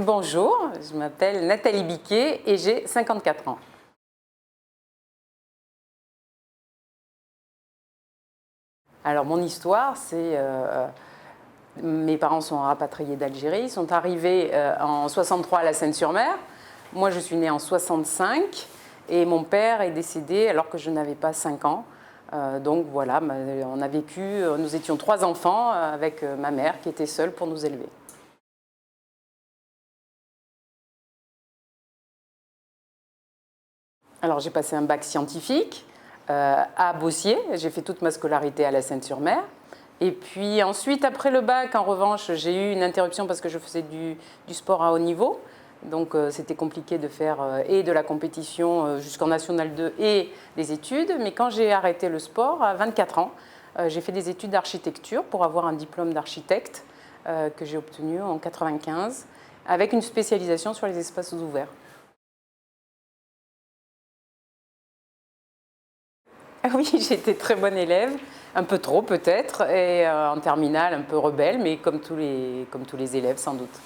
Bonjour, je m'appelle Nathalie Biquet et j'ai 54 ans. Alors mon histoire, c'est mes parents sont rapatriés d'Algérie, ils sont arrivés en 63 à la Seine-sur-Mer. Moi, je suis née en 65 et mon père est décédé alors que je n'avais pas 5 ans. Donc voilà, on a vécu, nous étions 3 enfants avec ma mère qui était seule pour nous élever. Alors j'ai passé un bac scientifique à Beaussier, j'ai fait toute ma scolarité à la Seine-sur-Mer. Et puis ensuite, après le bac, en revanche, j'ai eu une interruption parce que je faisais du sport à haut niveau. Donc c'était compliqué de faire et de la compétition jusqu'en National 2 et des études. Mais quand j'ai arrêté le sport, à 24 ans, j'ai fait des études d'architecture pour avoir un diplôme d'architecte que j'ai obtenu en 95 avec une spécialisation sur les espaces ouverts. Ah oui, j'étais très bonne élève, un peu trop peut-être, et en terminale un peu rebelle, mais comme tous les élèves sans doute.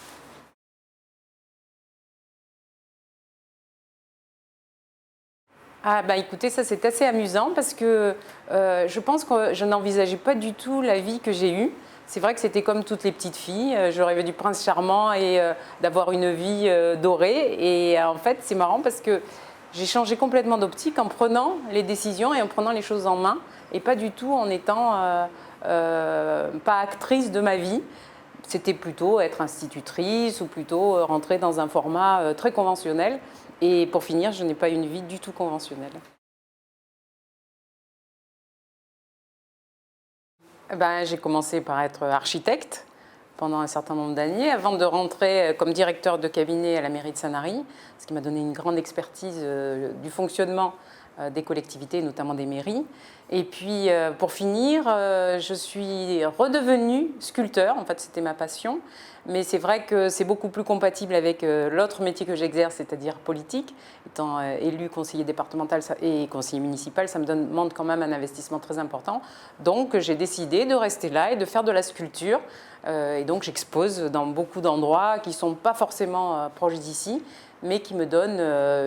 Ah bah écoutez, ça c'est assez amusant parce que je pense que je n'envisageais pas du tout la vie que j'ai eue. C'est vrai que c'était comme toutes les petites filles, je rêvais du prince charmant et d'avoir une vie dorée. Et en fait, c'est marrant parce que j'ai changé complètement d'optique en prenant les décisions et en prenant les choses en main et pas du tout en étant pas actrice de ma vie. C'était plutôt être institutrice ou plutôt rentrer dans un format très conventionnel. Et pour finir, je n'ai pas une vie du tout conventionnelle. J'ai commencé par être architecte pendant un certain nombre d'années, avant de rentrer comme directeur de cabinet à la mairie de Sanary, ce qui m'a donné une grande expertise du fonctionnement des collectivités, notamment des mairies. Et puis, pour finir, je suis redevenue sculpteur. En fait, c'était ma passion. Mais c'est vrai que c'est beaucoup plus compatible avec l'autre métier que j'exerce, c'est-à-dire politique. Étant élu conseiller départemental et conseiller municipal, ça me demande quand même un investissement très important. Donc, j'ai décidé de rester là et de faire de la sculpture. Et donc, j'expose dans beaucoup d'endroits qui ne sont pas forcément proches d'ici, mais qui me donnent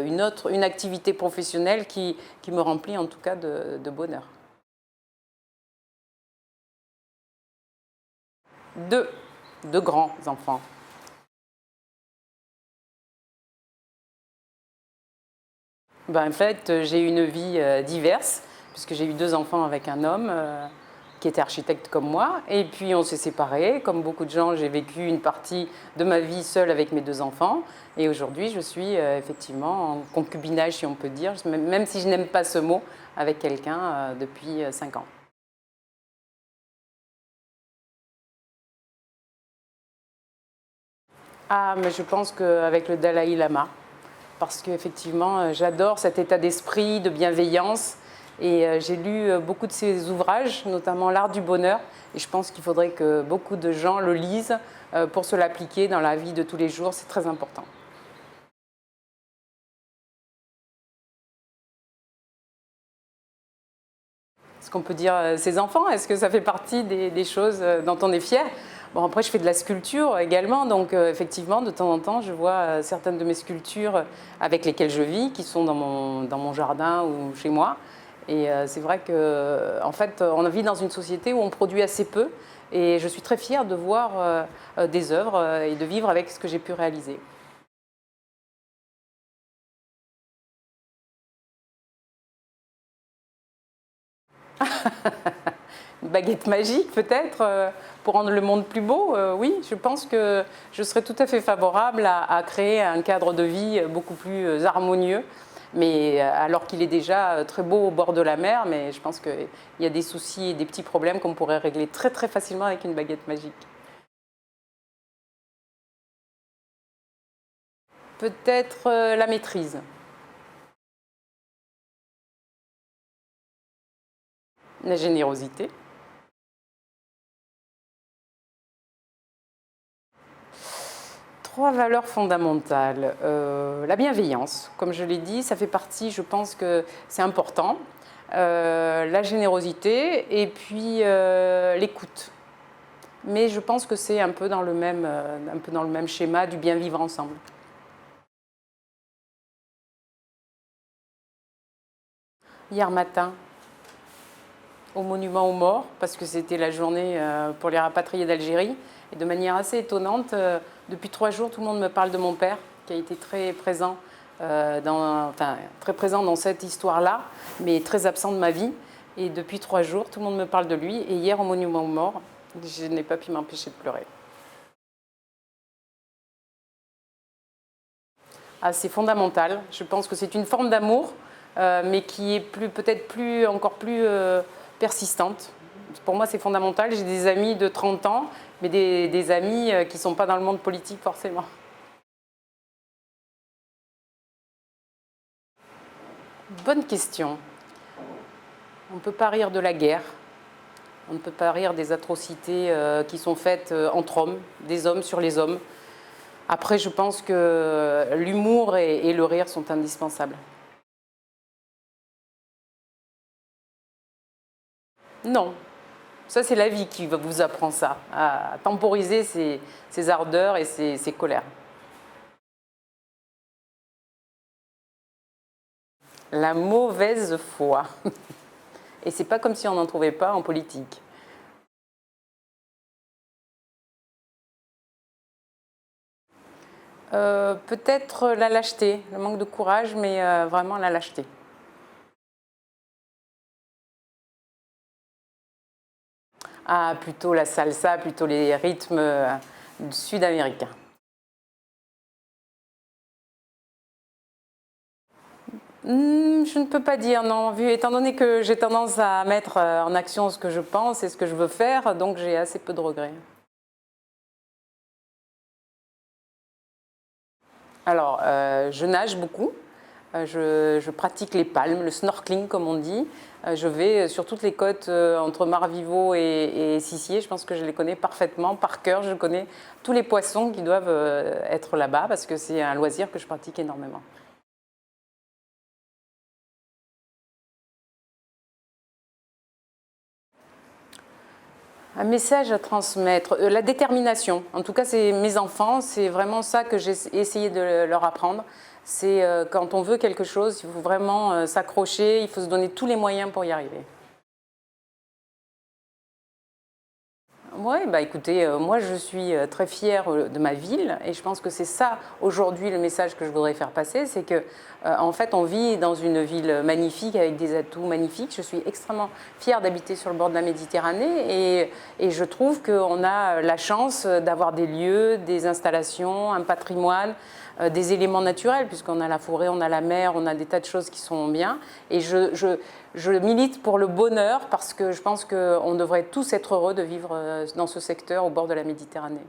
une activité professionnelle qui me remplit en tout cas de bonheur. Deux, deux grands enfants. En fait, j'ai eu une vie diverse, puisque j'ai eu 2 enfants avec un homme qui était architecte comme moi. Et puis on s'est séparés. Comme beaucoup de gens, j'ai vécu une partie de ma vie seule avec mes 2 enfants. Et aujourd'hui, je suis effectivement en concubinage, si on peut dire, même si je n'aime pas ce mot, avec quelqu'un depuis 5 ans. Ah, mais je pense qu'avec le Dalai Lama, parce qu'effectivement, j'adore cet état d'esprit, de bienveillance. Et j'ai lu beaucoup de ses ouvrages, notamment L'Art du Bonheur. Et je pense qu'il faudrait que beaucoup de gens le lisent pour se l'appliquer dans la vie de tous les jours. C'est très important. Est-ce qu'on peut dire ses enfants? Est-ce que ça fait partie des choses dont on est fier? Bon, après, je fais de la sculpture également, donc effectivement, de temps en temps, je vois certaines de mes sculptures avec lesquelles je vis, qui sont dans mon jardin ou chez moi. Et c'est vrai que, en fait, on vit dans une société où on produit assez peu, et je suis très fière de voir des œuvres et de vivre avec ce que j'ai pu réaliser. Une baguette magique peut-être pour rendre le monde plus beau. Oui, je pense que je serais tout à fait favorable à créer un cadre de vie beaucoup plus harmonieux, mais alors qu'il est déjà très beau au bord de la mer, mais je pense qu'il y a des soucis et des petits problèmes qu'on pourrait régler très très facilement avec une baguette magique. Peut-être la maîtrise, la générosité. 3 valeurs fondamentales. La bienveillance, comme je l'ai dit, ça fait partie, je pense que c'est important. La générosité et puis l'écoute. mais je pense que c'est un peu dans le même schéma du bien vivre ensemble. Hier matin, au monument aux morts, parce que c'était la journée pour les rapatriés d'Algérie. Et de manière assez étonnante, depuis 3 jours, tout le monde me parle de mon père, qui a été très présent, très présent dans cette histoire-là, mais très absent de ma vie. Et depuis 3 jours, tout le monde me parle de lui. Et hier, au monument aux morts, je n'ai pas pu m'empêcher de pleurer. Ah, c'est fondamental. Je pense que c'est une forme d'amour, mais qui est encore plus persistante. Pour moi, c'est fondamental. J'ai des amis de 30 ans, mais des amis qui ne sont pas dans le monde politique forcément. Bonne question. On ne peut pas rire de la guerre. On ne peut pas rire des atrocités qui sont faites entre hommes, des hommes sur les hommes. Après, je pense que l'humour et le rire sont indispensables. Non, ça c'est la vie qui vous apprend ça, à temporiser ses ardeurs et ses colères. La mauvaise foi. Et c'est pas comme si on n'en trouvait pas en politique. Peut-être la lâcheté, le manque de courage, mais vraiment la lâcheté. Ah, plutôt la salsa, plutôt les rythmes sud-américains. Je ne peux pas dire non, étant donné que j'ai tendance à mettre en action ce que je pense et ce que je veux faire, donc j'ai assez peu de regrets. Alors, je nage beaucoup, je pratique les palmes, le snorkeling comme on dit. Je vais sur toutes les côtes entre Marvivo et Sissier, je pense que je les connais parfaitement, par cœur. Je connais tous les poissons qui doivent être là-bas parce que c'est un loisir que je pratique énormément. Un message à transmettre, la détermination. En tout cas, c'est mes enfants, c'est vraiment ça que j'ai essayé de leur apprendre. C'est quand on veut quelque chose, il faut vraiment s'accrocher, il faut se donner tous les moyens pour y arriver. Oui, bah écoutez, moi je suis très fière de ma ville et je pense que c'est ça aujourd'hui le message que je voudrais faire passer, c'est que en fait on vit dans une ville magnifique avec des atouts magnifiques. Je suis extrêmement fière d'habiter sur le bord de la Méditerranée et je trouve qu'on a la chance d'avoir des lieux, des installations, un patrimoine, des éléments naturels puisqu'on a la forêt, on a la mer, on a des tas de choses qui sont bien et je milite pour le bonheur parce que je pense qu'on devrait tous être heureux de vivre dans ce secteur au bord de la Méditerranée.